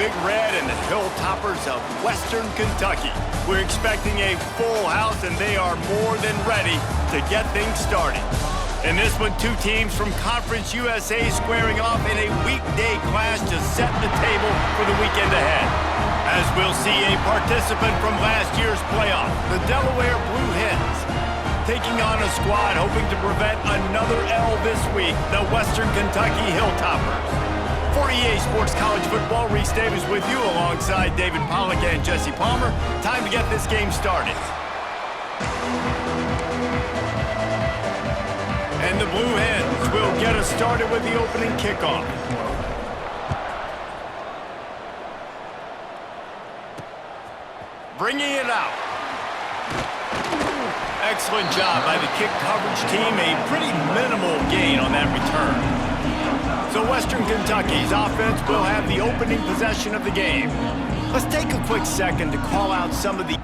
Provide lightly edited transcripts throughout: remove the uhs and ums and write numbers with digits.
Big Red and the Hilltoppers of Western Kentucky. We're expecting a full house, and they are more than ready to get things started. In this one, two teams from Conference USA squaring off in a weekday clash to set the table for the weekend ahead. As we'll see a participant from last year's playoff, the Delaware Blue Hens, taking on a squad hoping to prevent another L this week, the Western Kentucky Hilltoppers. For EA Sports College Football, Reese Davis with you alongside David Pollack and Jesse Palmer. Time to get this game started. And the Blue Hens will get us started with the opening kickoff. Bringing it out. Excellent job by the kick coverage team. A pretty minimal gain on that return. So Western Kentucky's offense will have the opening possession of the game. Let's take a quick second to call out some of the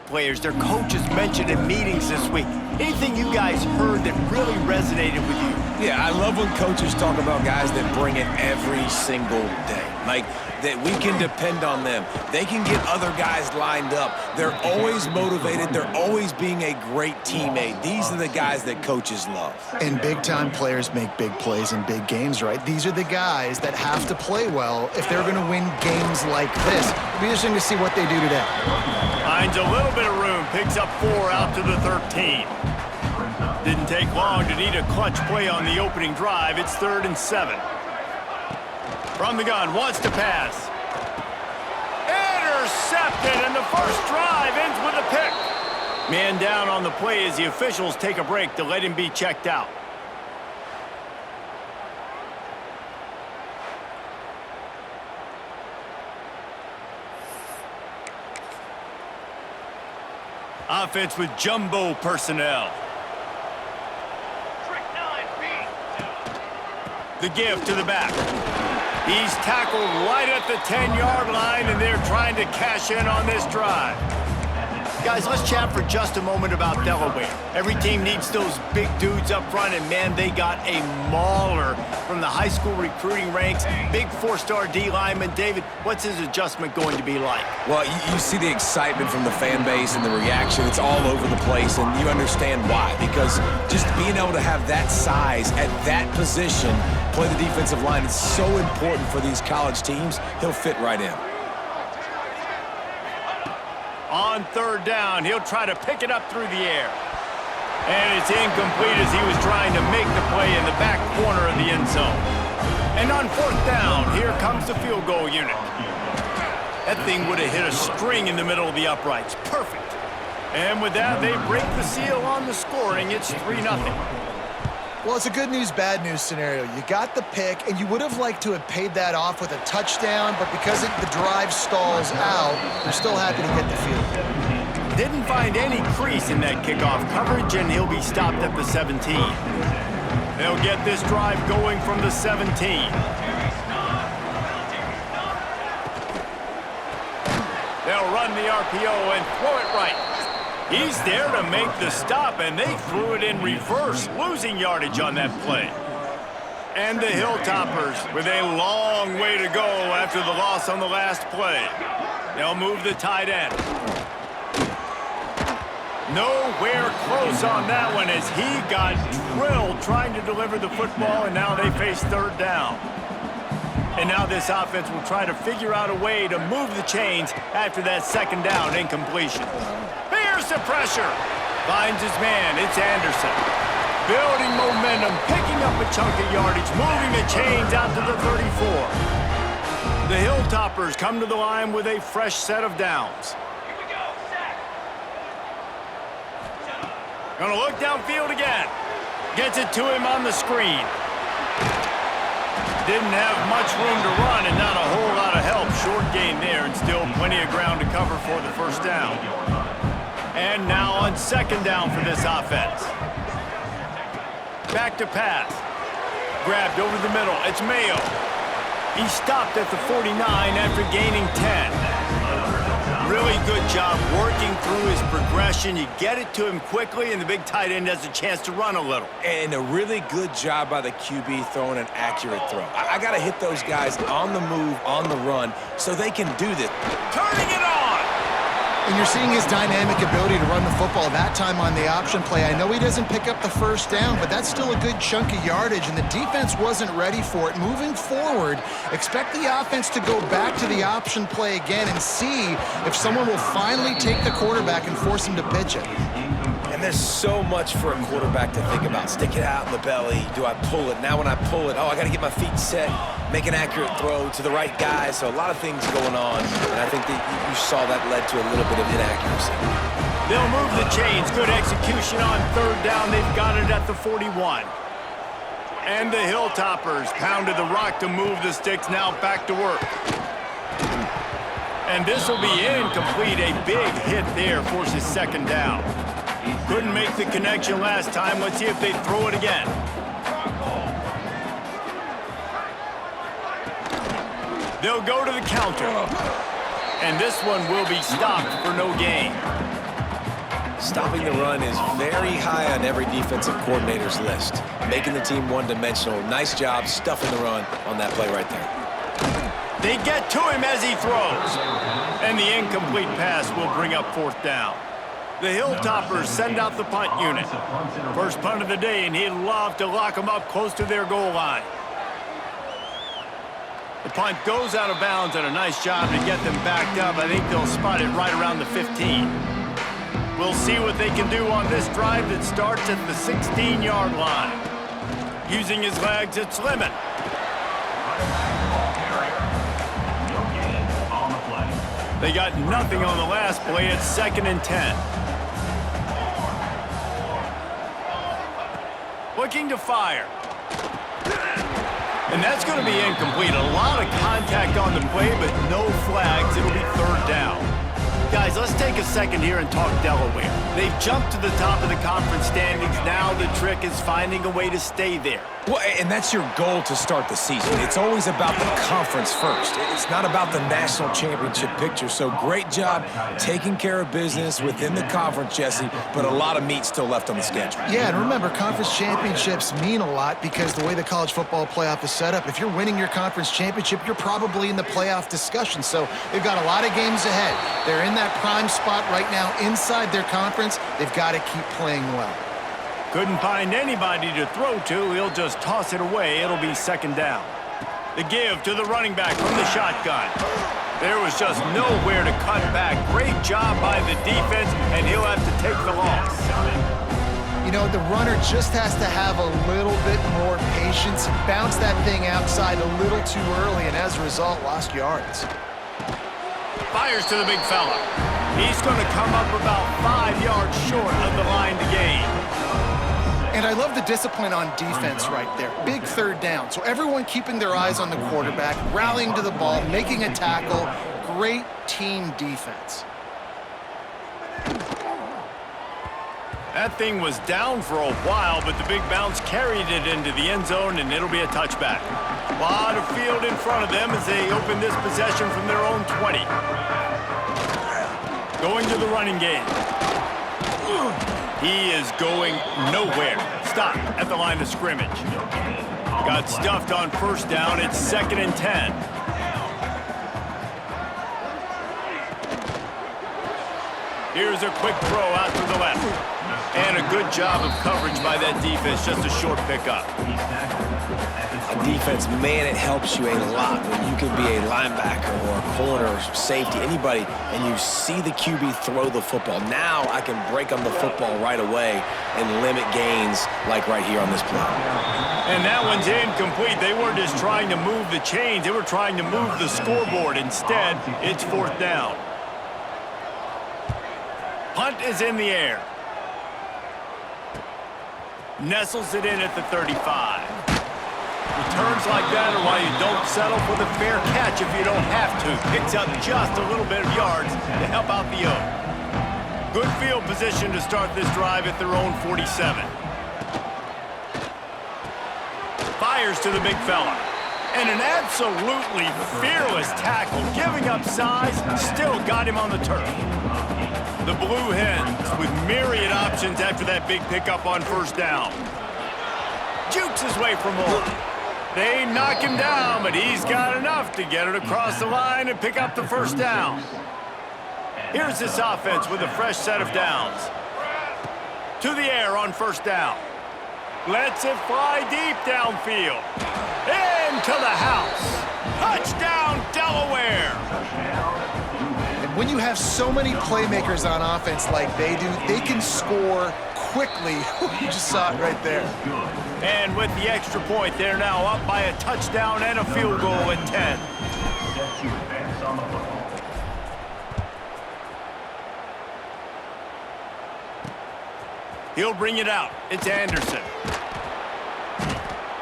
players their coaches mentioned in meetings this week. Anything you guys heard that really resonated with you? Yeah, I love when coaches talk about guys that bring it every single day. Like, that we can depend on them. They can get other guys lined up. They're always motivated. They're always being a great teammate. These are the guys that coaches love. And big-time players make big plays in big games, right? These are the guys that have to play well if they're going to win games like this. It'll be interesting to see what they do today. Finds a little bit of room, picks up 4 out to the 13. Didn't take long to need a clutch play on the opening drive. It's 3rd and 7. From the gun, wants to pass. Intercepted, and the first drive ends with a pick. Man down on the play as the officials take a break to let him be checked out. Offense with jumbo personnel. The give to the back. He's tackled right at the 10-yard line, and they're trying to cash in on this drive. Guys, let's chat for just a moment about Delaware. Every team needs those big dudes up front, and man, they got a mauler from the high school recruiting ranks. Big 4-star D lineman. David, what's his adjustment going to be like? Well, you see the excitement from the fan base and the reaction. It's all over the place, and you understand why. Because just being able to have that size at that position, play the defensive line, is so important for these college teams. He'll fit right in. On 3rd down, he'll try to pick it up through the air. And it's incomplete as he was trying to make the play in the back corner of the end zone. And on 4th down, here comes the field goal unit. That thing would have hit a string in the middle of the uprights. Perfect. And with that, they break the seal on the scoring. It's 3-0. Well, it's a good news, bad news scenario. You got the pick, and you would have liked to have paid that off with a touchdown, but because the drive stalls out, they're still happy to get the field. Didn't find any crease in that kickoff coverage, and he'll be stopped at the 17. They'll get this drive going from the 17. They'll run the RPO and throw it right. He's there to make the stop, and they threw it in reverse, losing yardage on that play. And the Hilltoppers with a long way to go after the loss on the last play. They'll move the tight end. Nowhere close on that one as he got drilled trying to deliver the football, and now they face 3rd down. And now this offense will try to figure out a way to move the chains after that 2nd down incompletion. Here's the pressure. Finds his man. It's Anderson. Building momentum, picking up a chunk of yardage, moving the chains out to the 34. The Hilltoppers come to the line with a fresh set of downs. Here we go, sack. Gonna look downfield again. Gets it to him on the screen. Didn't have much room to run and not a whole lot of help. Short gain there and still plenty of ground to cover for the 1st down. And now on 2nd down for this offense. Back to pass. Grabbed over the middle. It's Mayo. He stopped at the 49 after gaining 10. Really good job working through his aggression. You get it to him quickly, and the big tight end has a chance to run a little. And a really good job by the QB throwing an accurate throw. I got to hit those guys on the move, on the run, so they can do this. Turning it on! And you're seeing his dynamic ability to run the football, that time on the option play. I know he doesn't pick up the first down, but that's still a good chunk of yardage, and the defense wasn't ready for it. Moving forward, expect the offense to go back to the option play again and see if someone will finally take the quarterback and force him to pitch it. And there's so much for a quarterback to think about. Stick it out in the belly. Do I pull it? Now when I pull it, I got to get my feet set, make an accurate throw to the right guy. So a lot of things going on. And I think that you saw that led to a little bit of inaccuracy. They'll move the chains. Good execution on third down. They've got it at the 41. And the Hilltoppers pounded the rock to move the sticks. Now back to work. And this will be incomplete. A big hit there forces second down. Couldn't make the connection last time. Let's see if they throw it again. They'll go to the counter. And this one will be stopped for no gain. Stopping the run is very high on every defensive coordinator's list. Making the team one-dimensional. Nice job stuffing the run on that play right there. They get to him as he throws. And the incomplete pass will bring up fourth down. The Hilltoppers send out the punt unit. First punt of the day, and he'd love to lock them up close to their goal line. The punt goes out of bounds, and a nice job to get them backed up. I think they'll spot it right around the 15. We'll see what they can do on this drive that starts at the 16-yard line. Using his legs, it's Lemon. They got nothing on the last play. It's 2nd and 10. Looking to fire. And that's going to be incomplete. A lot of contact on the play, but no flags. It'll be third down. Guys, let's take a second here and talk Delaware. They've jumped to the top of the conference standings. Now the trick is finding a way to stay there. Well, and that's your goal to start the season. It's always about the conference first. It's not about the national championship picture. So great job taking care of business within the conference, Jesse, but a lot of meat still left on the schedule. Yeah, and remember, conference championships mean a lot because the way the college football playoff is set up, if you're winning your conference championship, you're probably in the playoff discussion. So they've got a lot of games ahead. They're in that prime spot right now inside their conference. They've got to keep playing well. Couldn't find anybody to throw to. He'll just toss it away. It'll be second down. The give to the running back from the shotgun. There was just nowhere to cut back. Great job by the defense, and he'll have to take the loss. You know, the runner just has to have a little bit more patience. Bounce that thing outside a little too early, and as a result, lost yards. Fires to the big fella. He's going to come up about 5 yards short of the line to gain. And I love the discipline on defense right there. Big third down. So everyone keeping their eyes on the quarterback, rallying to the ball, making a tackle. Great team defense. That thing was down for a while, but the big bounce carried it into the end zone, and it'll be a touchback. A lot of field in front of them as they open this possession from their own 20. Going to the running game. He is going nowhere. Stop at the line of scrimmage. Got stuffed on first down. It's 2nd and 10. Here's a quick throw out to the left. And a good job of coverage by that defense. Just a short pickup. A defense, man, it helps you a lot when you can be a linebacker or a corner or safety, anybody, and you see the QB throw the football. Now I can break on the football right away and limit gains like right here on this play. And that one's incomplete. They weren't just trying to move the chains. They were trying to move the scoreboard. Instead, it's fourth down. Punt is in the air. Nestles it in at the 35. Returns like that are why you don't settle for the fair catch if you don't have to. Picks up just a little bit of yards to help out the O. Good field position to start this drive at their own 47. Fires to the big fella. And an absolutely fearless tackle, giving up size, still got him on the turf. The Blue Hens with myriad options after that big pickup on first down. Jukes his way for more. They knock him down, but he's got enough to get it across the line and pick up the first down. Here's this offense with a fresh set of downs. To the air on first down. Lets it fly deep downfield. Into the house. Touchdown, Delaware. And when you have so many playmakers on offense like they do, they can score quickly. You just saw it right there. And with the extra point, they're now up by a touchdown and a field goal at 10. He'll bring it out. It's Anderson.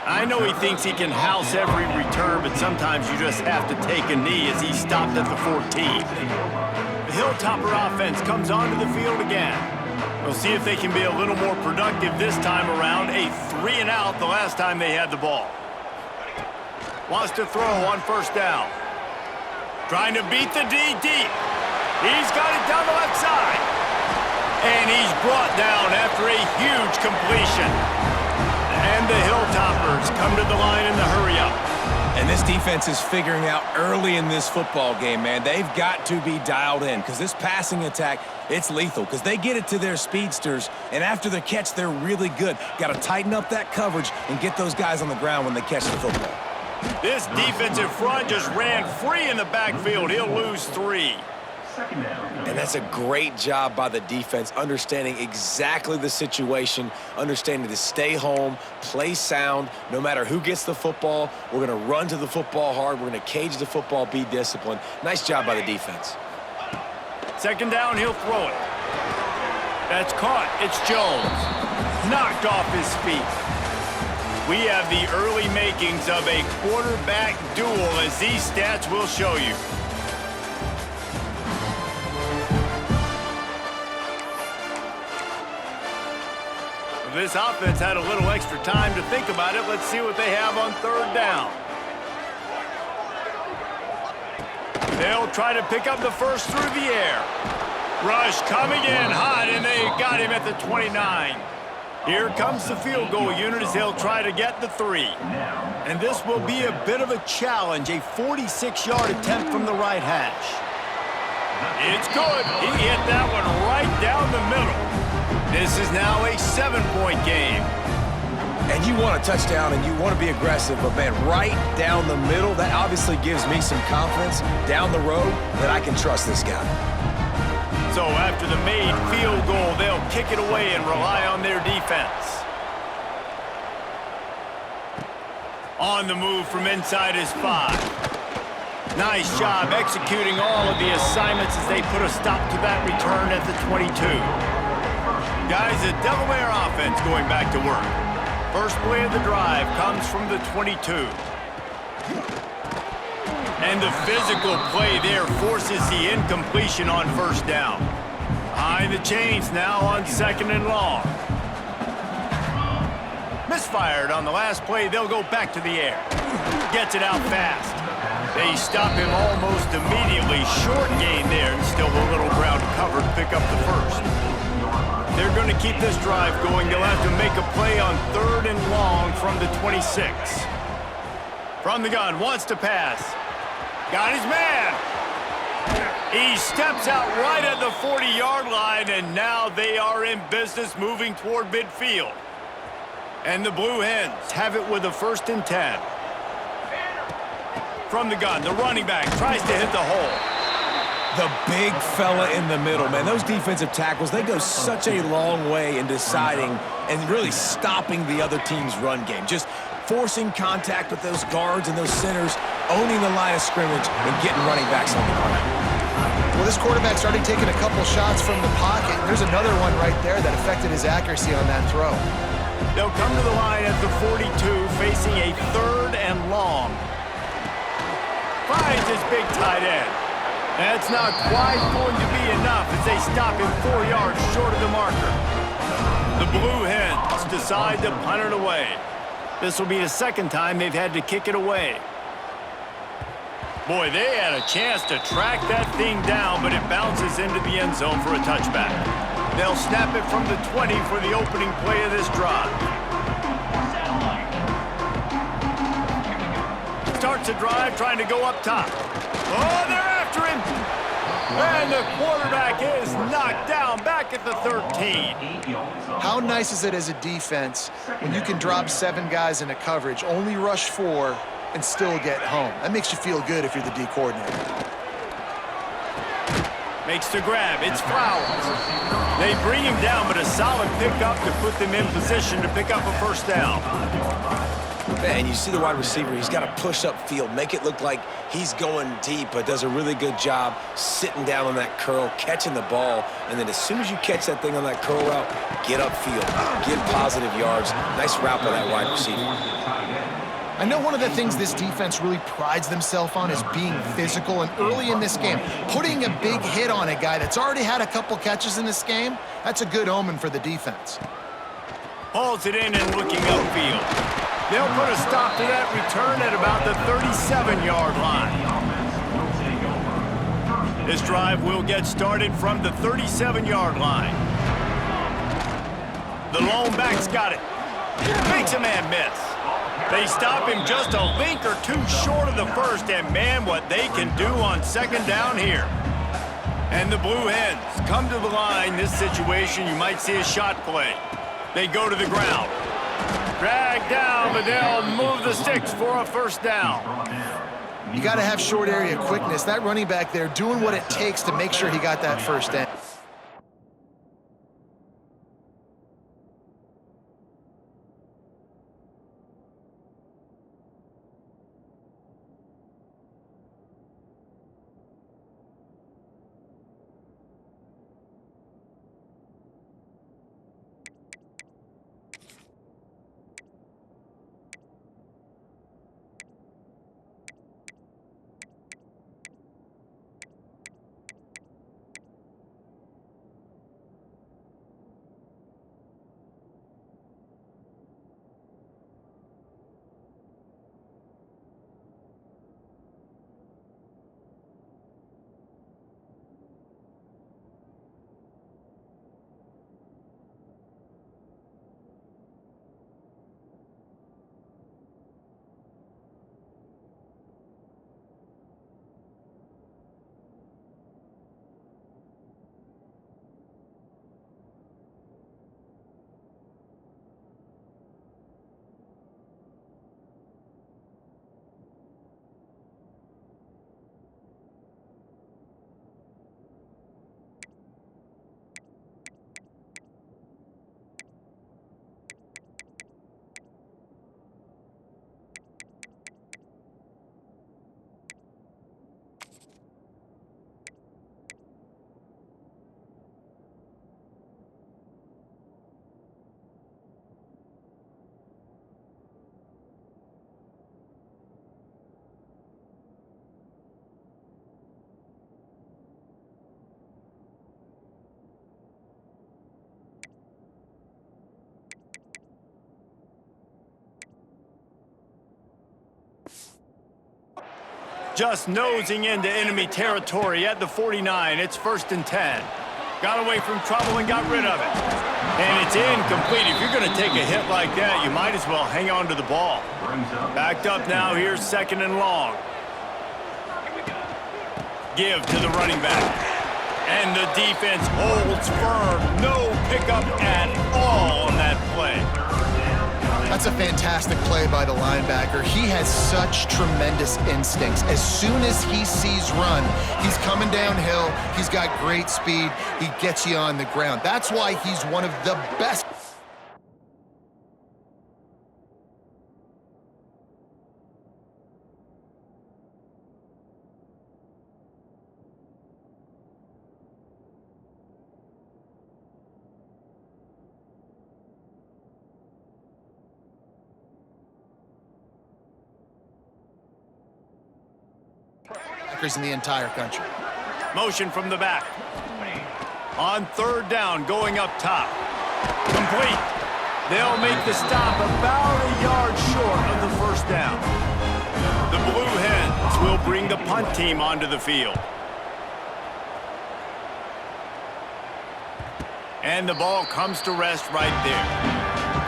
I know he thinks he can house every return, but sometimes you just have to take a knee as he stopped at the 14. The Hilltopper offense comes onto the field again. We'll see if they can be a little more productive this time around. A 3-and-out the last time they had the ball. Wants to throw on first down. Trying to beat the D deep. He's got it down the left side. And he's brought down after a huge completion. And the Hilltoppers come to the line in the hurry-up. And this defense is figuring out early in this football game, man. They've got to be dialed in because this passing attack, it's lethal because they get it to their speedsters, and after the catch, they're really good. Got to tighten up that coverage and get those guys on the ground when they catch the football. This defensive front just ran free in the backfield. He'll lose 3. And that's a great job by the defense, understanding exactly the situation, understanding to stay home, play sound, no matter who gets the football. We're going to run to the football hard. We're going to cage the football, be disciplined. Nice job by the defense. Second down, he'll throw it. That's caught. It's Jones. Knocked off his feet. We have the early makings of a quarterback duel, as these stats will show you. This offense had a little extra time to think about it. Let's see what they have on third down. They'll try to pick up the first through the air. Rush coming in hot, and they got him at the 29. Here comes the field goal unit as they'll try to get the 3. And this will be a bit of a challenge, a 46-yard attempt from the right hash. It's good. He hit that one right down the middle. This is now a 7-point game. And you want a touchdown and you want to be aggressive, but man, right down the middle, that obviously gives me some confidence down the road that I can trust this guy. So after the made field goal, they'll kick it away and rely on their defense. On the move from inside his 5. Nice job executing all of the assignments as they put a stop to that return at the 22. Guys, the Delaware offense going back to work. First play of the drive comes from the 22. And the physical play there forces the incompletion on first down. Behind the chains now on second and long. Misfired on the last play. They'll go back to the air. Gets it out fast. They stop him almost immediately. Short gain there, and still a little ground covered to pick up the first. They're going to keep this drive going. They'll have to make a play on third and long from the 26. From the gun, wants to pass. Got his man. He steps out right at the 40-yard line, and now they are in business moving toward midfield. And the Blue Hens have it with a 1st and 10. From the gun, the running back tries to hit the hole. The big fella in the middle, man. Those defensive tackles, they go such a long way in deciding and really stopping the other team's run game. Just forcing contact with those guards and those centers, owning the line of scrimmage, and getting running backs on the ground. Well, this quarterback's already taken a couple shots from the pocket. There's another one right there that affected his accuracy on that throw. They'll come to the line at the 42, facing a 3rd and long. Finds his big tight end. That's not quite going to be enough as they stop him 4 yards short of the marker. The Blue Hens decide to punt it away. This will be the second time they've had to kick it away. Boy, they had a chance to track that thing down, but it bounces into the end zone for a touchback. They'll snap it from the 20 for the opening play of this drive. Starts a drive trying to go up top. Oh, they're after him. And the quarterback is knocked down back at the 13. How nice is it as a defense when you can drop 7 guys into coverage, only rush 4, and still get home? That makes you feel good if you're the D coordinator. Makes the grab. It's Flowers. They bring him down, but a solid pickup to put them in position to pick up a first down. Man, you see the wide receiver, he's got to push upfield, make it look like he's going deep, but does a really good job sitting down on that curl, catching the ball, and then as soon as you catch that thing on that curl route, get upfield, get positive yards. Nice route by that wide receiver. I know one of the things this defense really prides themselves on is being physical, and early in this game, putting a big hit on a guy that's already had a couple catches in this game, that's a good omen for the defense. Hauls it in and looking upfield. They'll put a stop to that return at about the 37-yard line. This drive will get started from the 37-yard line. The lone back's got it. Makes a man miss. They stop him just a link or two short of the first, and man, what they can do on second down here. And the Blue Hens come to the line. This situation, you might see a shot play. They go to the ground. Drag down, but they'll move the sticks for a first down. You got to have short area quickness. That running back there doing what it takes to make sure he got that first down. Just nosing into enemy territory at the 49. It's 1st and 10. Got away from trouble and got rid of it. And it's incomplete. If you're going to take a hit like that, you might as well hang on to the ball. Backed up now. Here's 2nd and long. Give to the running back. And the defense holds firm. No pickup at all on that play. That's a fantastic play by the linebacker. He has such tremendous instincts. As soon as he sees run, he's coming downhill. He's got great speed. He gets you on the ground. That's why he's one of the best. In the entire country. Motion from the back. On 3rd down, going up top. Complete. They'll make the stop about a yard short of the first down. The Blue Hens will bring the punt team onto the field. And the ball comes to rest right there.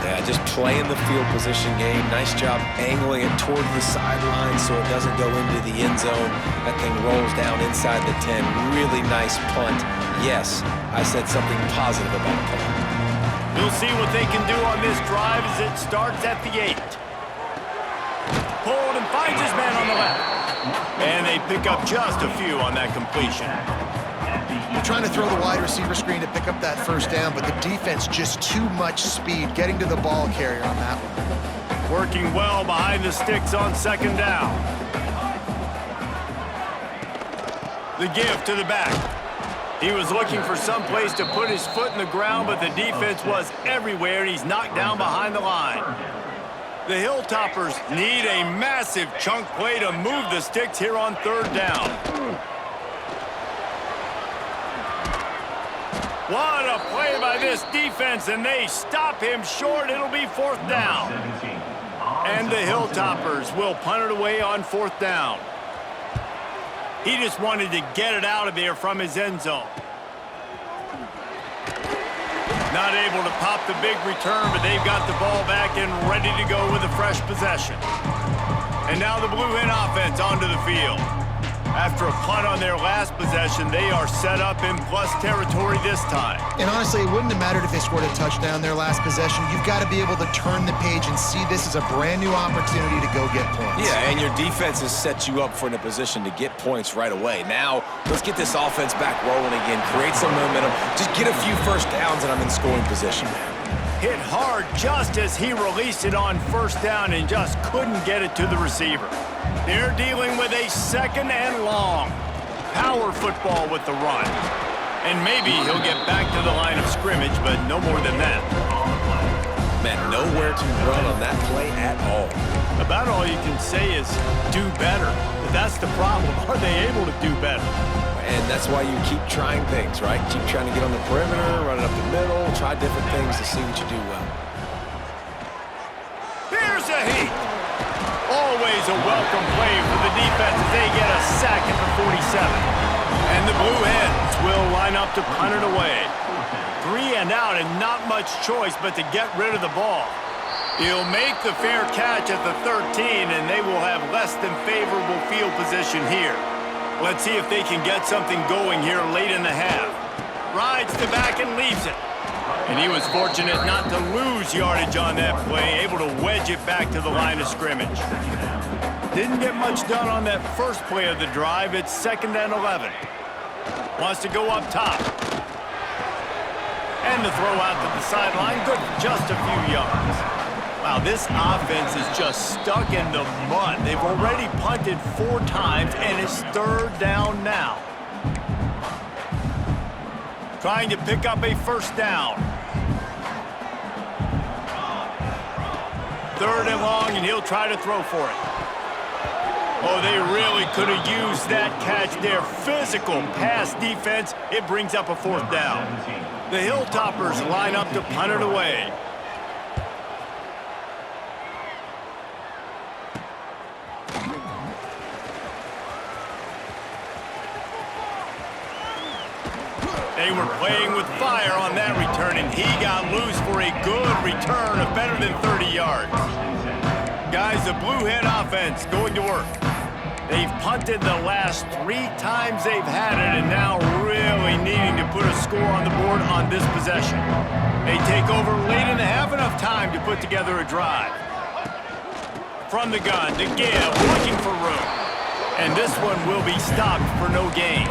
Yeah, just playing the field position game. Nice job angling it toward the sideline so it doesn't go into the end zone. That thing rolls down inside the 10. Really nice punt. Yes, I said something positive about the punt. We'll see what they can do on this drive as it starts at the 8. Pulled and finds his man on the left. And they pick up just a few on that completion. They're trying to throw the wide receiver screen to pick up that first down, but the defense just too much speed getting to the ball carrier on that one. Working well behind the sticks on second down. The give to the back. He was looking for some place to put his foot in the ground, but the defense was everywhere, and he's knocked down behind the line. The Hilltoppers need a massive chunk play to move the sticks here on third down. What a play by this defense, and they stop him short. It'll be fourth down. And the Hilltoppers will punt it away on fourth down. He just wanted to get it out of there from his end zone. Not able to pop the big return, but they've got the ball back and ready to go with a fresh possession. And now the Blue Hen offense onto the field. After a punt on their last possession, they are set up in plus territory this time. And honestly, it wouldn't have mattered if they scored a touchdown their last possession. You've got to be able to turn the page and see this as a brand new opportunity to go get points. Yeah, and your defense has set you up for a position to get points right away. Now, let's get this offense back rolling again, create some momentum, just get a few first downs, and I'm in scoring position. Hit hard just as he released it on first down and just couldn't get it to the receiver. They're dealing with a second and long. Power football with the run. And maybe he'll get back to the line of scrimmage, but no more than that. Man, nowhere to run on that play at all. About all you can say is do better. But that's the problem. Are they able to do better? And that's why you keep trying things, right? Keep trying to get on the perimeter, run it up the middle, try different things to see what you do well. Here's a heat. Always a welcome play for the defense as they get a sack at the 47. And the Blue Hens will line up to punt it away. 3 and out and not much choice but to get rid of the ball. He'll make the fair catch at the 13, and they will have less than favorable field position here. Let's see if they can get something going here late in the half. Rides to back and leaves it. And he was fortunate not to lose yardage on that play, able to wedge it back to the line of scrimmage. Didn't get much done on that first play of the drive. It's 2nd and 11. Wants to go up top. And the throw out to the sideline, good for just a few yards. Wow, this offense is just stuck in the mud. They've already punted 4 times, and it's third down now. Trying to pick up a first down. 3rd and long, and he'll try to throw for it. Oh, they really could have used that catch there. Physical pass defense. It brings up a 4th down. The Hilltoppers line up to punt it away. They were playing with fire on that return, and he got loose for a good return of better than 30 yards. Guys, the Blue Hen offense going to work. They've punted the last 3 times they've had it, and now really needing to put a score on the board on this possession. They take over late in the half, enough time to put together a drive. From the gun to give, looking for room. And this one will be stopped for no gain.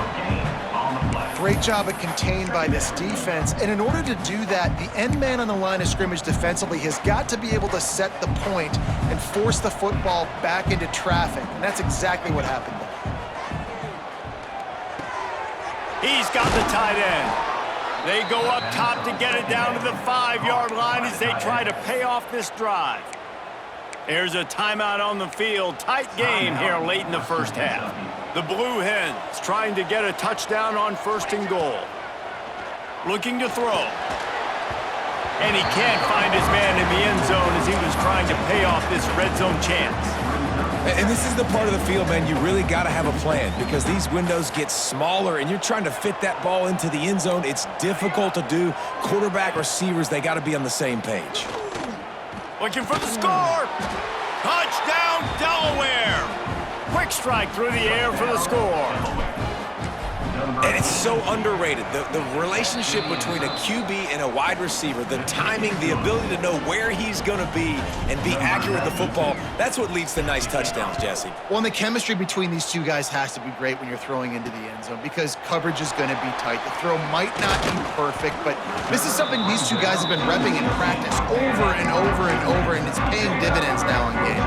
Great job at contained by this defense. And in order to do that, the end man on the line of scrimmage defensively has got to be able to set the point and force the football back into traffic. And that's exactly what happened there. He's got the tight end. They go up top to get it down to the 5-yard line as they try to pay off this drive. There's a timeout on the field. Tight game here late in the first half. The Blue Hens trying to get a touchdown on 1st and goal. Looking to throw. And he can't find his man in the end zone as he was trying to pay off this red zone chance. And this is the part of the field, man, you really got to have a plan because these windows get smaller and you're trying to fit that ball into the end zone. It's difficult to do. Quarterback, receivers, they got to be on the same page. Looking for the score. Touchdown, Delaware. Quick strike through the air for the score. And it's so underrated. The relationship between a QB and a wide receiver, the timing, the ability to know where he's going to be and be accurate with the football, that's what leads to nice touchdowns, Jesse. Well, and the chemistry between these two guys has to be great when you're throwing into the end zone because coverage is going to be tight. The throw might not be perfect, but this is something these two guys have been repping in practice over and over and over, and it's paying dividends now in game.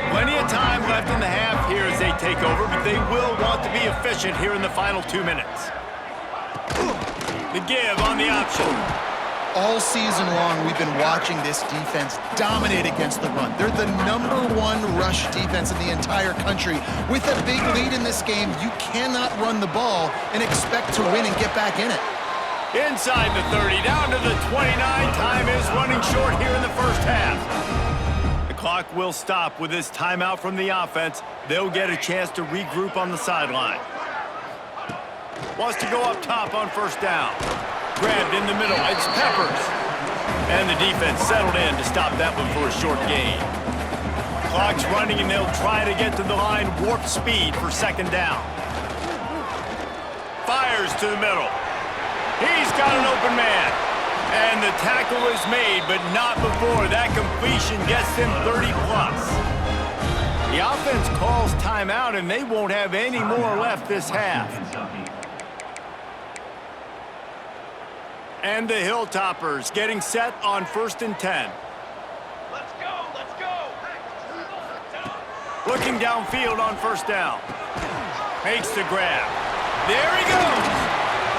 Plenty of time left in the half here as they take over, but they will want to be efficient here in the final 2 minutes. The give on the option. All season long, we've been watching this defense dominate against the run. They're the #1 rush defense in the entire country. With a big lead in this game, you cannot run the ball and expect to win and get back in it. Inside the 30, down to the 29. Time is running short here in the first half. Clock will stop with this timeout from the offense. They'll get a chance to regroup on the sideline. Wants to go up top on first down. Grabbed in the middle. It's Peppers. And the defense settled in to stop that one for a short gain. Clock's running, and they'll try to get to the line warp speed for second down. Fires to the middle. He's got an open man. And the tackle is made, but not before that completion gets them 30-plus. The offense calls timeout, and they won't have any more left this half. And the Hilltoppers getting set on 1st and 10. Let's go, let's go. Looking downfield on first down. Makes the grab. There he goes.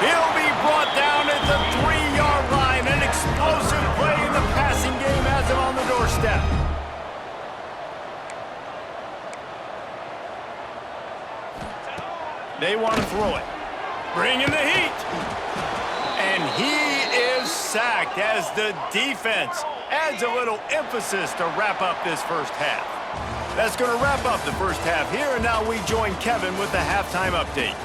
He'll be brought down at the 3-yard line. An explosive play in the passing game has him on the doorstep. They want to throw it. Bring in the heat. And he is sacked as the defense adds a little emphasis to wrap up this first half. That's going to wrap up the first half here, and now we join Kevin with the halftime update.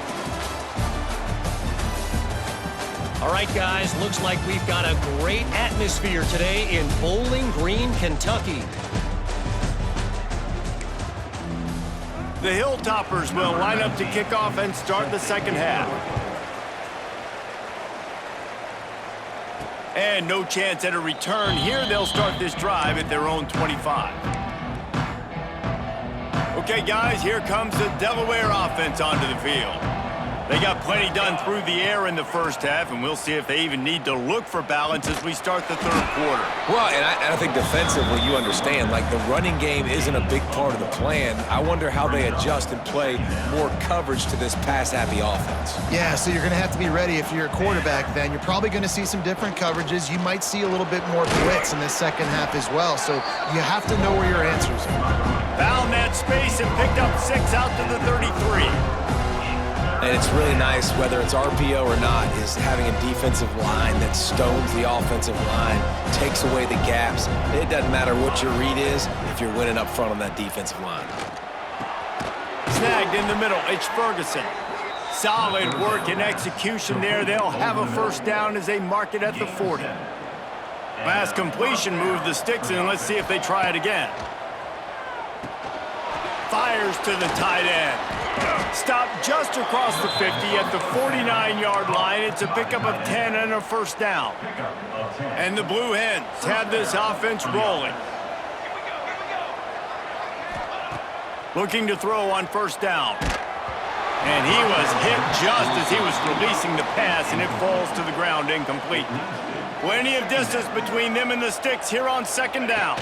All right, guys, looks like we've got a great atmosphere today in Bowling Green, Kentucky. The Hilltoppers will line up to kick off and start the second half. And no chance at a return here. They'll start this drive at their own 25. Okay, guys, here comes the Delaware offense onto the field. They got plenty done through the air in the first half, and we'll see if they even need to look for balance as we start the third quarter. Well, and I think defensively, you understand, like the running game isn't a big part of the plan. I wonder how they adjust and play more coverage to this pass-happy offense. Yeah, so you're going to have to be ready if you're a quarterback then. You're probably going to see some different coverages. You might see a little bit more blitz in the second half as well, so you have to know where your answers are. Found that space and picked up 6 out to the 33. And it's really nice, whether it's RPO or not, is having a defensive line that stones the offensive line, takes away the gaps. It doesn't matter what your read is if you're winning up front on that defensive line. Snagged in the middle. It's Ferguson. Solid work and execution there. They'll have a first down as they mark it at the 40. Pass completion moved the sticks in. Let's see if they try it again. Fires to the tight end. Stopped just across the 50 at the 49-yard line. It's a pickup of 10 and a first down. And the Blue Hens have this offense rolling. Looking to throw on first down. And he was hit just as he was releasing the pass, and it falls to the ground incomplete. Plenty of distance between them and the sticks here on second down.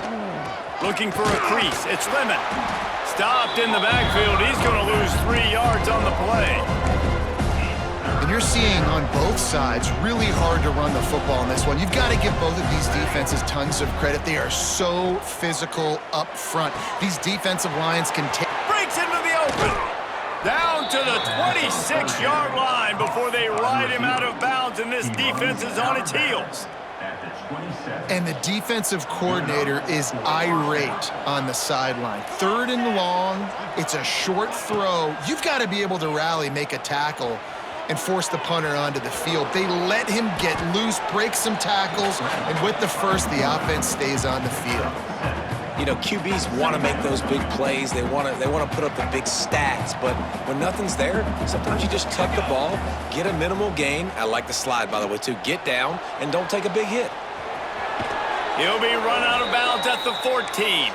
Looking for a crease. It's Lemon. Stopped in the backfield. He's going to lose 3 yards on the play. And you're seeing on both sides really hard to run the football in this one. You've got to give both of these defenses tons of credit. They are so physical up front. These defensive lines can take... Breaks into the open. Down to the 26-yard line before they ride him out of bounds, and this defense is on its heels. And the defensive coordinator is irate on the sideline. 3rd and long, it's a short throw. You've got to be able to rally, make a tackle, and force the punter onto the field. They let him get loose, break some tackles, and with the first, the offense stays on the field. You know, QBs want to make those big plays. They want to put up the big stats. But when nothing's there, sometimes you just tuck the ball, get a minimal gain. I like the slide, by the way, too. Get down and don't take a big hit. He'll be run out of bounds at the 14.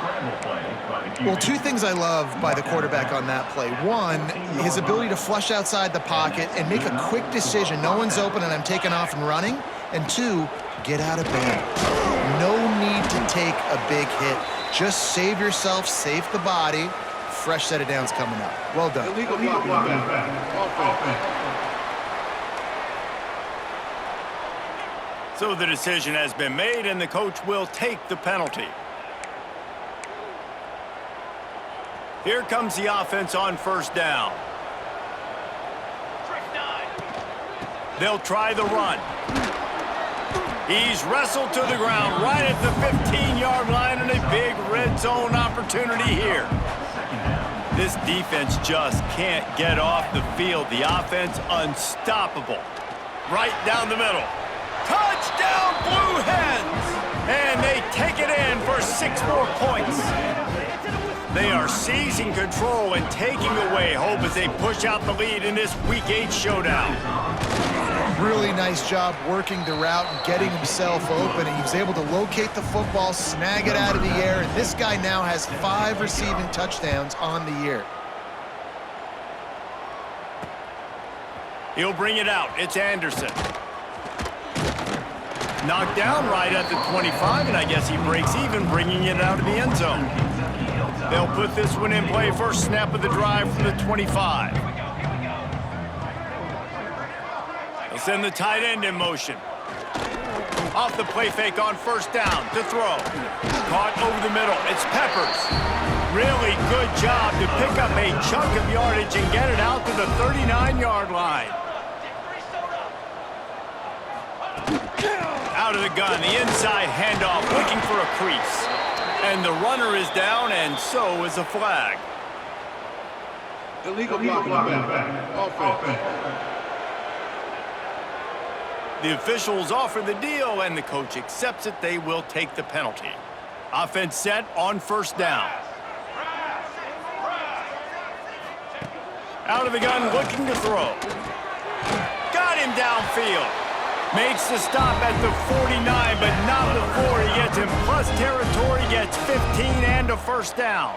Well, 2 things I love by the quarterback on that play. 1, his ability to flush outside the pocket and make a quick decision. No one's open and I'm taking off and running. And 2, get out of bounds. No need to take a big hit. Just save yourself, save the body. Fresh set of downs coming up. Well done. So the decision has been made, and the coach will take the penalty. Here comes the offense on 1st down. They'll try the run. He's wrestled to the ground right at the 15-yard line, and a big red zone opportunity here. This defense just can't get off the field. The offense unstoppable. Right down the middle. Touchdown, Blue Hens! And they take it in for 6 more points. They are seizing control and taking away hope as they push out the lead in this Week 8 showdown. Really nice job working the route and getting himself open. And he was able to locate the football, snag it out of the air, and this guy now has 5 receiving touchdowns on the year. He'll bring it out. It's Anderson. Knocked down right at the 25, and I guess he breaks even, bringing it out of the end zone. They'll put this one in play. First snap of the drive from the 25. They'll send the tight end in motion. Off the play fake on 1st down to throw. Caught over the middle. It's Peppers. Really good job to pick up a chunk of yardage and get it out to the 39-yard line. Out of the gun, the inside handoff, looking for a crease. And the runner is down, and so is a flag. Illegal blocking offense. The officials offer the deal, and the coach accepts it. They will take the penalty. Offense set on 1st down. Out of the gun, looking to throw. Got him downfield. Makes the stop at the 49, but not before he gets in plus territory, gets 15 and a 1st down.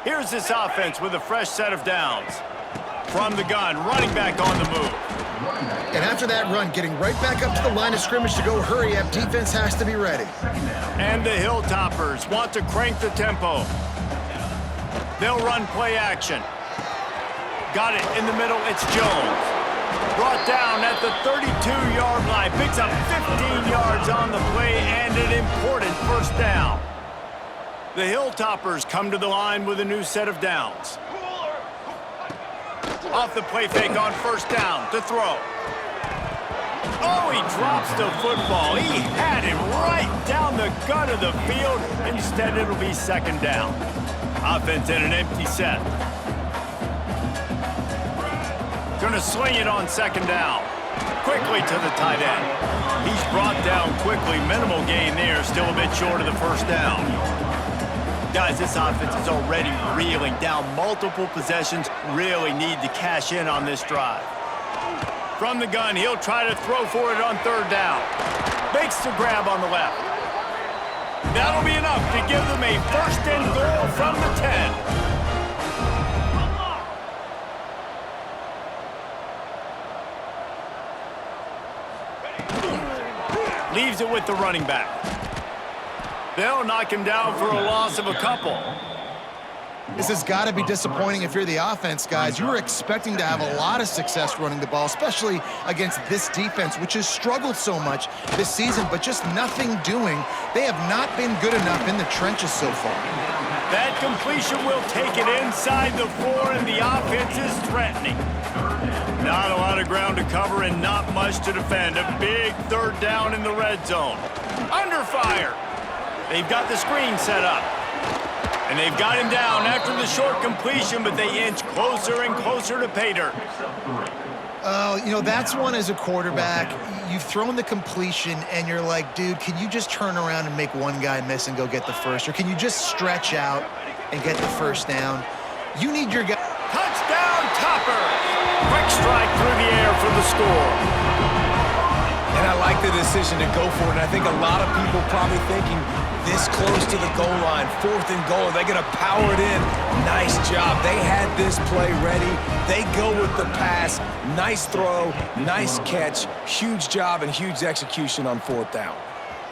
Here's this offense with a fresh set of downs. From the gun, running back on the move. And after that run, getting right back up to the line of scrimmage to go hurry up, defense has to be ready. And the Hilltoppers want to crank the tempo. They'll run play action. Got it in the middle, it's Jones. Brought down at the 32-yard line. Picks up 15 yards on the play and an important 1st down. The Hilltoppers come to the line with a new set of downs. Off the play fake on 1st down to throw. Oh, he drops the football. He had him right down the gut of the field. Instead, it'll be 2nd down. Offense in an empty set. Gonna swing it on 2nd down. Quickly to the tight end. He's brought down quickly. Minimal gain there. Still a bit short of the 1st down. Guys, this offense is already reeling down multiple possessions. Really need to cash in on this drive. From the gun, he'll try to throw for it on 3rd down. Makes the grab on the left. That'll be enough to give them a 1st and goal from the 10. Leaves it with the running back. They'll knock him down for a loss of a couple. This has got to be disappointing if you're the offense, guys. You were expecting to have a lot of success running the ball, especially against this defense, which has struggled so much this season, but just nothing doing. They have not been good enough in the trenches so far. That completion will take it inside the 4, and the offense is threatening. Not a lot of ground to cover and not much to defend. A big third down in the red zone. Under fire. They've got the screen set up. And they've got him down after the short completion, but they inch closer and closer to pay dirt. Oh, you know, that's one as a quarterback. You've thrown the completion, and you're like, dude, can you just turn around and make one guy miss and go get the first? Or can you just stretch out and get the first down? You need your guy. Touchdown, Topper! Quick strike through the air for the score. And I like the decision to go for it. And I think a lot of people probably thinking this close to the goal line, 4th and goal, they're going to power it in. Nice job. They had this play ready. They go with the pass. Nice throw, nice catch. Huge job and huge execution on 4th down.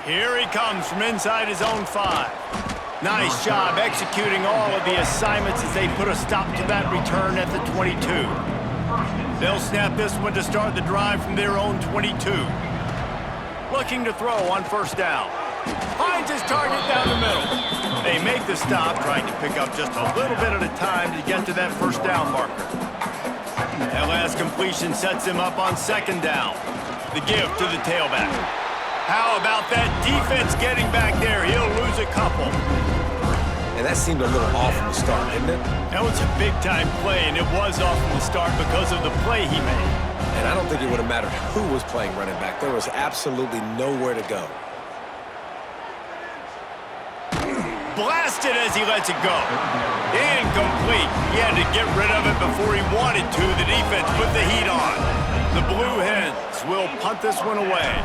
Here he comes from inside his own 5. Nice job executing all of the assignments as they put a stop to that return at the 22. They'll snap this one to start the drive from their own 22. Looking to throw on 1st down. Finds his target down the middle. They make the stop, trying to pick up just a little bit at a time to get to that 1st down marker. That last completion sets him up on 2nd down. The give to the tailback. How about that defense getting back there? He'll lose a couple. And that seemed a little off from the start, didn't it? That was a big-time play, and it was off from the start because of the play he made. And I don't think it would have mattered who was playing running back. There was absolutely nowhere to go. Blasted as he lets it go. Incomplete. He had to get rid of it before he wanted to. The defense put the heat on. The Blue Hens will punt this one away.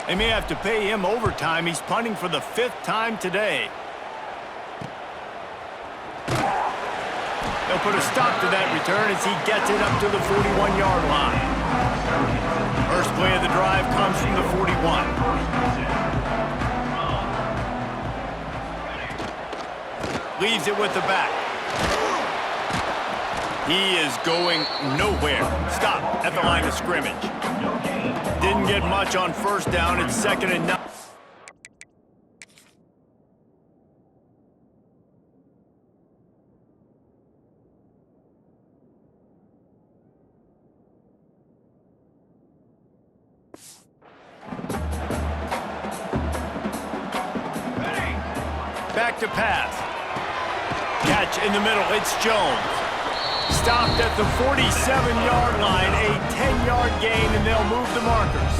They may have to pay him overtime. He's punting for the 5th time today. They'll put a stop to that return as he gets it up to the 41-yard line. First play of the drive comes from the 41. Leaves it with the back. He is going nowhere. Stop at the line of scrimmage. Didn't get much on 1st down. It's 2nd and 9. Back to pass. Catch in the middle. It's Jones. Stopped at the 47-yard line. A 10-yard gain, and they'll move the markers.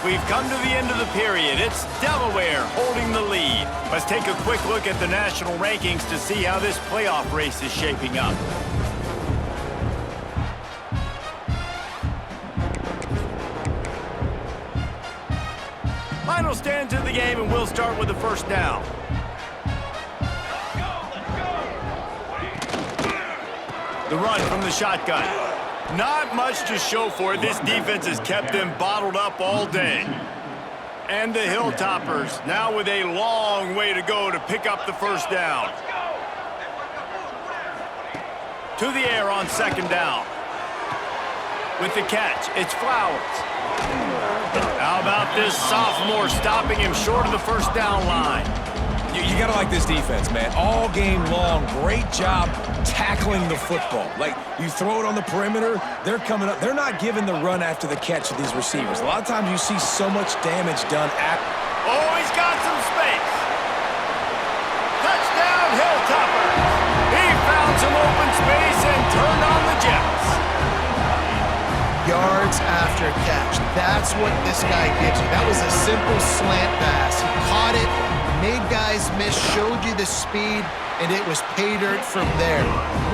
We've come to the end of the period. It's Delaware holding the lead. Let's take a quick look at the national rankings to see how this playoff race is shaping up. Final stands of the game, and we'll start with the 1st down. The run from the shotgun. Not much to show for it. This defense has kept them bottled up all day. And the Hilltoppers now with a long way to go to pick up the 1st down. To the air on 2nd down. With the catch, it's Flowers. How about this sophomore stopping him short of the 1st down line? You got to like this defense, man. All game long, great job tackling the football. Like, you throw it on the perimeter, they're coming up. They're not giving the run after the catch to these receivers. A lot of times you see so much damage done at... Oh, he's got some space. Touchdown, Hilltopper. He found some open space and turned on the Jets. Yards after catch. That's what this guy gives you. That was a simple slant pass. He caught it, made guys miss, showed you the speed, and it was pay dirt from there.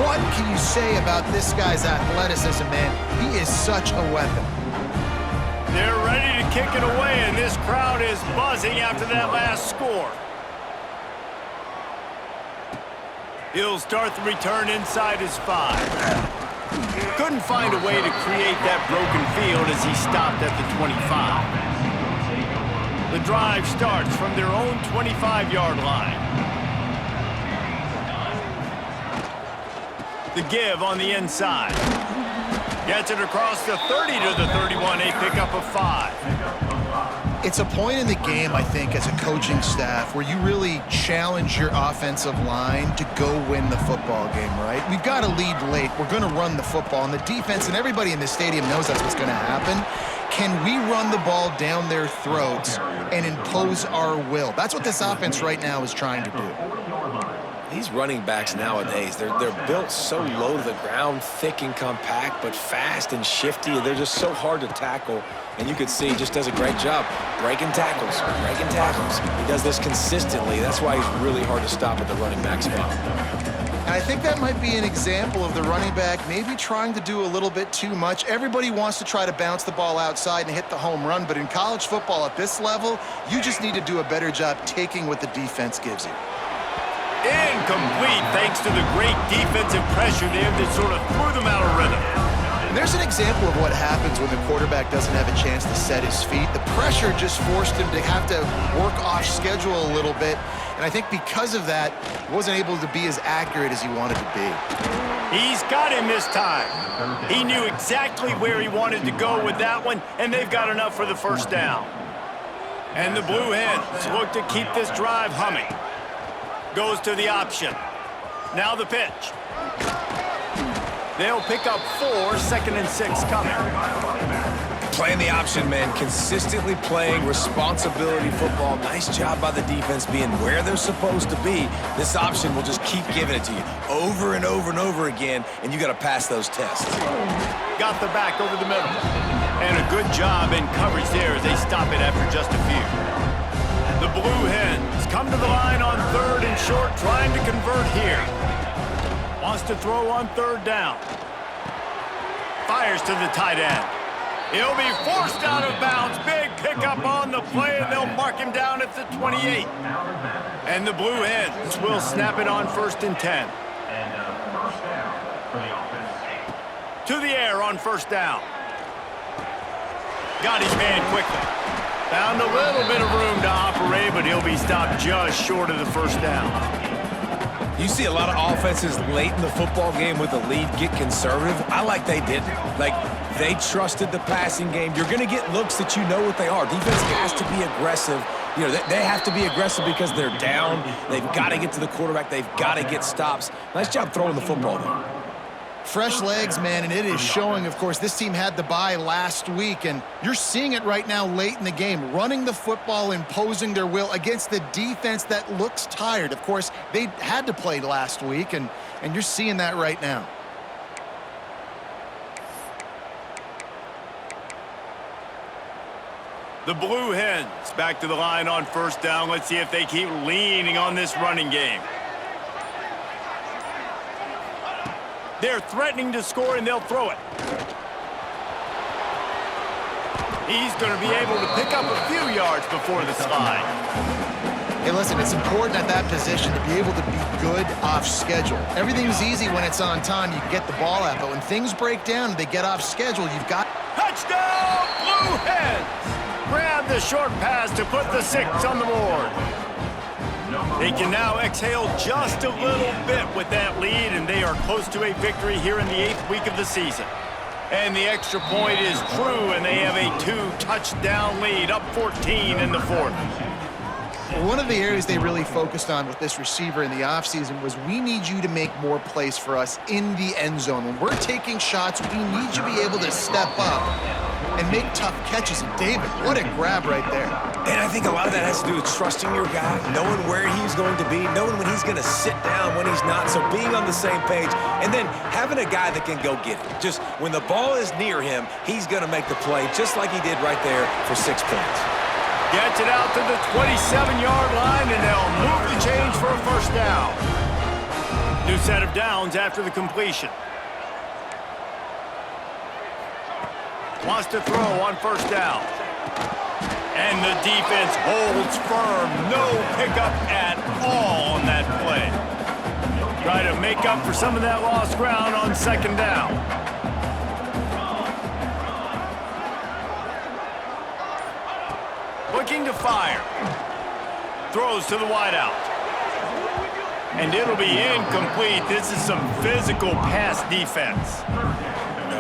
What can you say about this guy's athleticism, man? He is such a weapon. They're ready to kick it away, and this crowd is buzzing after that last score. He'll start the return inside his 5. Couldn't find a way to create that broken field as he stopped at the 25. The drive starts from their own 25-yard line. The give on the inside. Gets it across the 30 to the 31, a pickup of 5. It's a point in the game, I think, as a coaching staff where you really challenge your offensive line to go win the football game, right? We've got to lead late. We're going to run the football, and the defense and everybody in the stadium knows that's what's going to happen. Can we run the ball down their throats and impose our will? That's what this offense right now is trying to do. These running backs nowadays, they're built so low to the ground, thick and compact, but fast and shifty. They're just so hard to tackle. And you could see he just does a great job breaking tackles, breaking tackles. He does this consistently. That's why he's really hard to stop at the running back spot. And I think that might be an example of the running back maybe trying to do a little bit too much. Everybody wants to try to bounce the ball outside and hit the home run, but in college football at this level, you just need to do a better job taking what the defense gives you. Incomplete thanks to the great defensive pressure there that sort of threw them out of rhythm. And there's an example of what happens when the quarterback doesn't have a chance to set his feet. The pressure just forced him to have to work off schedule a little bit. And I think because of that, he wasn't able to be as accurate as he wanted to be. He's got him this time. He knew exactly where he wanted to go with that one, and they've got enough for the first down. And the Blue Hens look to keep this drive humming. Goes to the option. Now the pitch. They'll pick up 4, 2nd and 6 coming. Playing the option, man. Consistently playing responsibility football. Nice job by the defense being where they're supposed to be. This option will just keep giving it to you over and over and over again, and you got to pass those tests. Got the back over the middle. And a good job in coverage there as they stop it after just a few. The Blue Hens come to the line on 3rd and short, trying to convert here. Wants to throw on 3rd down. Fires to the tight end. He'll be forced out of bounds. Big pickup on the play, and they'll mark him down at the 28. And the Blue Hens will snap it on 1st and 10. To the air on 1st down. Got his man quickly. Found a little bit of room to operate, but he'll be stopped just short of the 1st down. You see a lot of offenses late in the football game with a lead get conservative. I like they didn't. Like, they trusted the passing game. You're going to get looks that you know what they are. Defense has to be aggressive. You know, they have to be aggressive because they're down. They've got to get to the quarterback. They've got to get stops. Nice job throwing the football there. Fresh legs, man, and it is showing. Of course, this team had the bye last week, and you're seeing it right now late in the game, running the football, imposing their will against the defense that looks tired. Of course, they had to play last week, and you're seeing that right now. The Blue Hens back to the line on 1st down. Let's see if they keep leaning on this running game. They're threatening to score, and they'll throw it. He's going to be able to pick up a few yards before the slide. Hey, listen, it's important at that position to be able to be good off schedule. Everything's easy when it's on time. You can get the ball out, but when things break down and they get off schedule, you've got... Touchdown, Blue Hens! Grab the short pass to put the 6 on the board. They can now exhale just a little bit with that lead, and they are close to a victory here in the 8th week of the season. And the extra point is true, and they have a 2-touchdown lead, up 14 in the 4th. One of the areas they really focused on with this receiver in the offseason was we need you to make more plays for us in the end zone. When we're taking shots, we need you to be able to step up and make tough catches. And David, what a grab right there. And I think a lot of that has to do with trusting your guy, knowing where he's going to be, knowing when he's going to sit down, when he's not, so being on the same page, and then having a guy that can go get it. Just when the ball is near him, he's going to make the play, just like he did right there for 6 points. Gets it out to the 27-yard line, and they'll move the change for a 1st down. New set of downs after the completion. Wants to throw on 1st down. And the defense holds firm. No pickup at all on that play. Try to make up for some of that lost ground on 2nd down. Looking to fire. Throws to the wideout. And it'll be incomplete. This is some physical pass defense.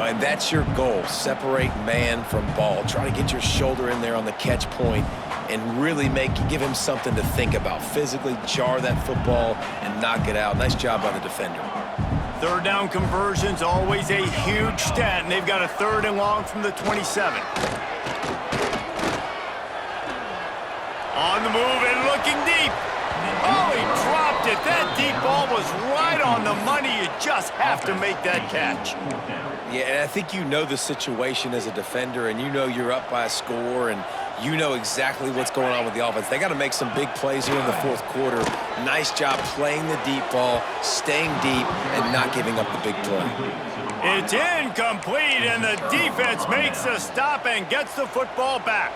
and that's your goal. Separate man from ball. Try to get your shoulder in there on the catch point and really give him something to think about. Physically jar that football and knock it out. Nice job by the defender. Third down conversion's always a huge stat, and they've got a 3rd and long from the 27. On the move and looking deep. Oh, he dropped it. That deep ball was right on the money. You just have to make that catch. Yeah, and I think you know the situation as a defender, and you know you're up by a score, and you know exactly what's going on with the offense. They got to make some big plays here in the 4th quarter. Nice job playing the deep ball, staying deep, and not giving up the big play. It's incomplete, and the defense makes a stop and gets the football back.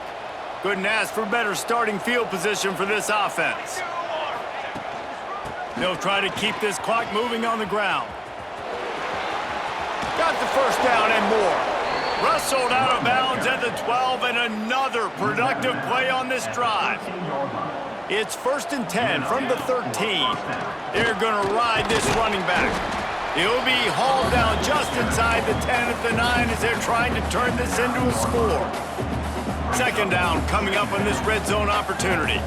Couldn't ask for better starting field position for this offense. They'll try to keep this clock moving on the ground. Got the 1st down and more. Wrestled out of bounds at the 12, and another productive play on this drive. It's 1st and 10 from the 13. They're going to ride this running back. He'll be hauled down just inside the 10 at the 9 as they're trying to turn this into a score. 2nd down coming up on this red zone opportunity.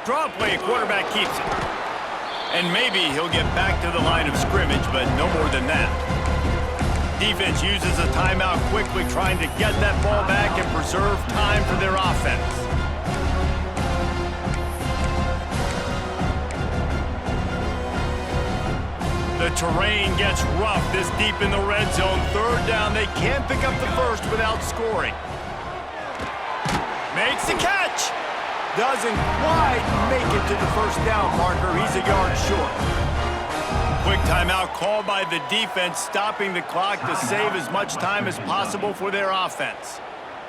Draw play, quarterback keeps it. And maybe he'll get back to the line of scrimmage, but no more than that. Defense uses a timeout quickly, trying to get that ball back and preserve time for their offense. The terrain gets rough this deep in the red zone. 3rd down, they can't pick up the 1st without scoring. Makes the catch. Doesn't quite make it to the 1st down marker. He's a yard short. Quick timeout called by the defense, stopping the clock to save as much time as possible for their offense.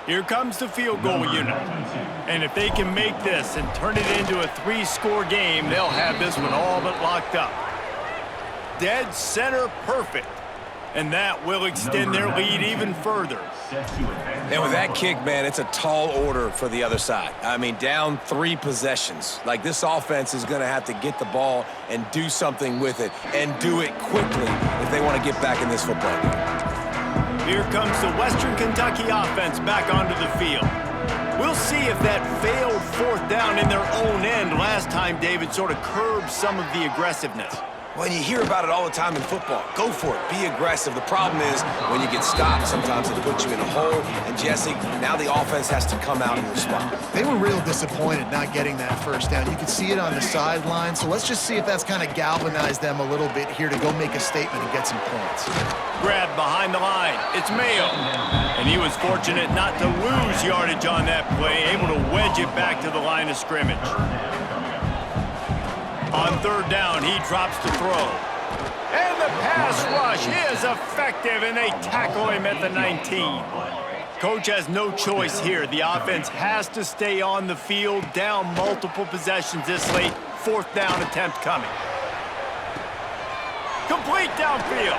Here comes the field goal unit. And if they can make this and turn it into a 3-score game, they'll have this one all but locked up. Dead center perfect. And that will extend their lead even further. And with that kick, man, it's a tall order for the other side. I mean, down 3 possessions. Like, this offense is going to have to get the ball and do something with it, and do it quickly if they want to get back in this football game. Here comes the Western Kentucky offense back onto the field. We'll see if that failed 4th down in their own end last time, David, sort of curbed some of the aggressiveness. Well, you hear about it all the time in football. Go for it. Be aggressive. The problem is when you get stopped, sometimes it puts you in a hole. And, Jesse, now the offense has to come out and respond. They were real disappointed not getting that 1st down. You could see it on the sideline. So let's just see if that's kind of galvanized them a little bit here to go make a statement and get some points. Grabbed behind the line. It's Mayo. And he was fortunate not to lose yardage on that play, able to wedge it back to the line of scrimmage. On 3rd down, he drops to throw. And the pass rush is effective, and they tackle him at the 19. Coach has no choice here. The offense has to stay on the field, down multiple possessions this late. 4th down attempt coming. Complete downfield.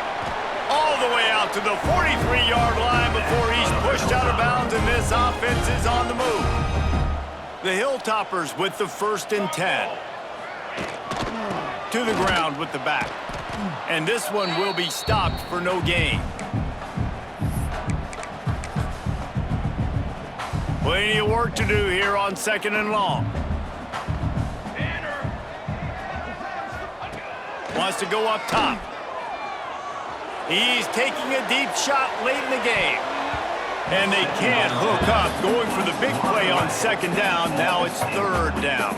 All the way out to the 43-yard line before he's pushed out of bounds, and this offense is on the move. The Hilltoppers with the 1st and 10. To the ground with the back. And this one will be stopped for no gain. Plenty of work to do here on 2nd and long. Wants to go up top. He's taking a deep shot late in the game. And they can't hook up, going for the big play on 2nd down. Now it's 3rd down.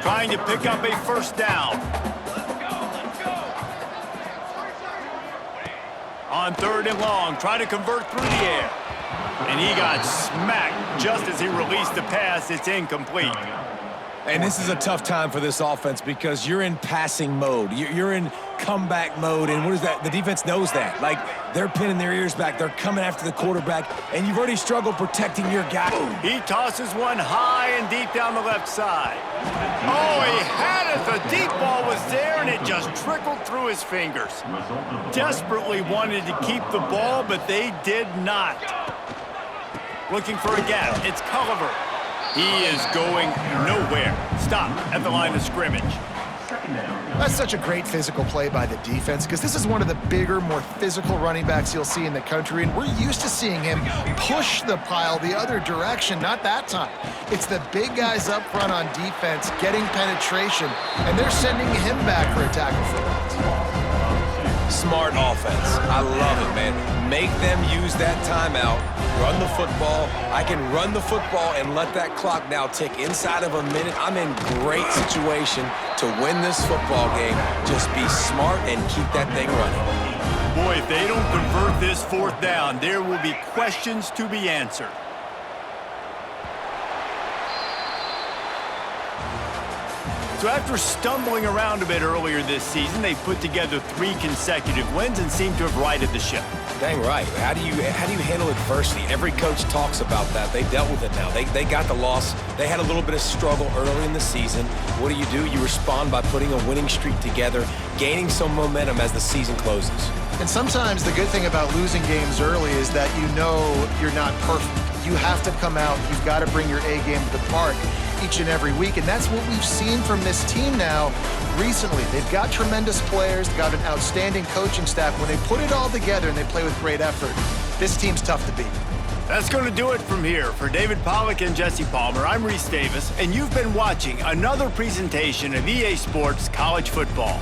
Trying to pick up a 1st down. On 3rd and long, try to convert through the air. And he got smacked just as he released the pass. It's incomplete. And this is a tough time for this offense because you're in passing mode. You're in comeback mode, and what is that? The defense knows that. Like, they're pinning their ears back. They're coming after the quarterback, and you've already struggled protecting your guy. He tosses one high and deep down the left side. Oh, he had it. The deep ball was there, and it just trickled through his fingers. Desperately wanted to keep the ball, but they did not. Looking for a gap. It's Culliver. He is going nowhere. Stop at the line of scrimmage. That's such a great physical play by the defense because this is one of the bigger, more physical running backs you'll see in the country, and we're used to seeing him push the pile the other direction. Not that time. It's the big guys up front on defense getting penetration, and they're sending him back for a tackle for that. Smart offense. I love it, man. Make them use that timeout, run the football. I can run the football and let that clock now tick inside of a minute. I'm in great situation to win this football game. Just be smart and keep that thing running. Boy, if they don't convert this fourth down, there will be questions to be answered. So after stumbling around a bit earlier this season, they put together 3 consecutive wins and seem to have righted the ship. Dang right. How do you handle adversity? Every coach talks about that. They dealt with it now. They got the loss. They had a little bit of struggle early in the season. What do? You respond by putting a winning streak together, gaining some momentum as the season closes. And sometimes the good thing about losing games early is that you know you're not perfect. You have to come out. You've got to bring your A game to the park each and every week, and that's what we've seen from this team now recently. They've got tremendous players. They've got an outstanding coaching staff. When they put it all together and they play with great effort, this team's tough to beat. That's going to do it from here. For David Pollack and Jesse Palmer, I'm Reese Davis, and you've been watching another presentation of EA Sports College Football.